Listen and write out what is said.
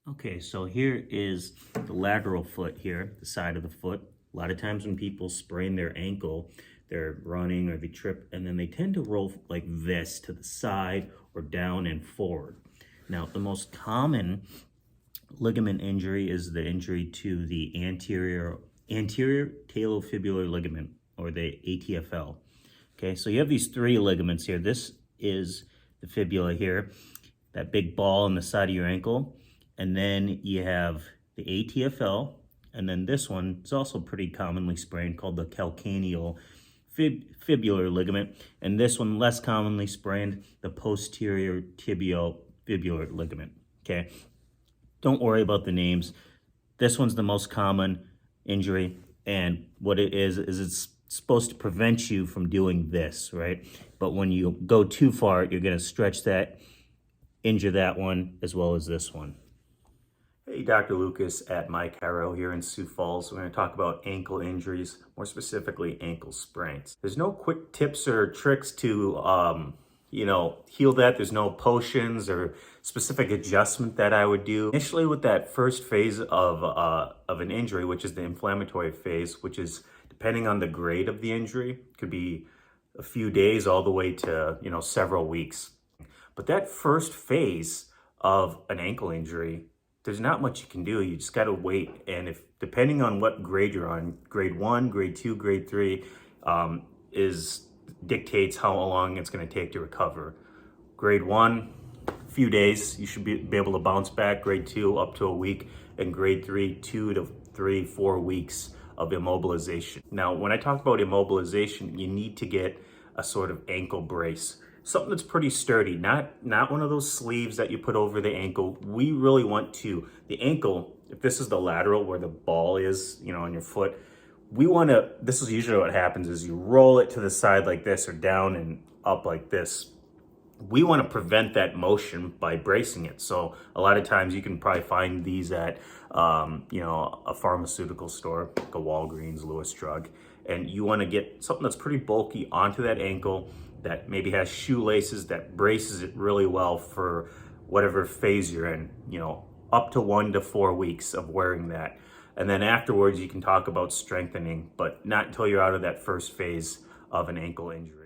Okay, so here is the lateral foot here, the side of the foot. A lot of times when people sprain their ankle, they're running or they trip, and then they tend to roll like this to the side or down and forward. Now, the most common ligament injury is the injury to the anterior talofibular ligament, or the ATFL. Okay, so you have these three ligaments here. This is the fibula here, that big ball on the side of your ankle. And then you have the ATFL, and then this one is also pretty commonly sprained, called the calcaneal fibular ligament. And this one, less commonly sprained, the posterior tibial fibular ligament. Okay, don't worry about the names. This one's the most common injury, and what it is it's supposed to prevent you from doing this, right? But when you go too far, you're going to stretch that, injure that one as well as this one. Hey, Dr. Lucas at MyChiro here in Sioux Falls. We're going to talk about ankle injuries, more specifically ankle sprains. There's no quick tips or tricks to, heal that. There's no potions or specific adjustment that I would do. Initially, with that first phase of an injury, which is the inflammatory phase, which is depending on the grade of the injury, could be a few days all the way to, several weeks. But that first phase of an ankle injury, there's not much you can do. You just got to wait. And if, depending on what grade you're on, grade 1, grade 2, grade 3, dictates how long it's going to take to recover. Grade 1, a few days, you should be able to bounce back. Grade 2, up to a week. And grade 3, 2 to 3, 4 weeks of immobilization. Now, when I talk about immobilization, you need to get a sort of ankle brace. Something that's pretty sturdy, not one of those sleeves that you put over the ankle. We really want the ankle, if this is the lateral where the ball is, on your foot, this is usually what happens is you roll it to the side like this or down and up like this. We want to prevent that motion by bracing it. So a lot of times you can probably find these at, a pharmaceutical store, like a Walgreens, Lewis Drug, and you want to get something that's pretty bulky onto that ankle that maybe has shoelaces that braces it really well for whatever phase you're in, up to 1 to 4 weeks of wearing that. And then afterwards, you can talk about strengthening, but not until you're out of that first phase of an ankle injury.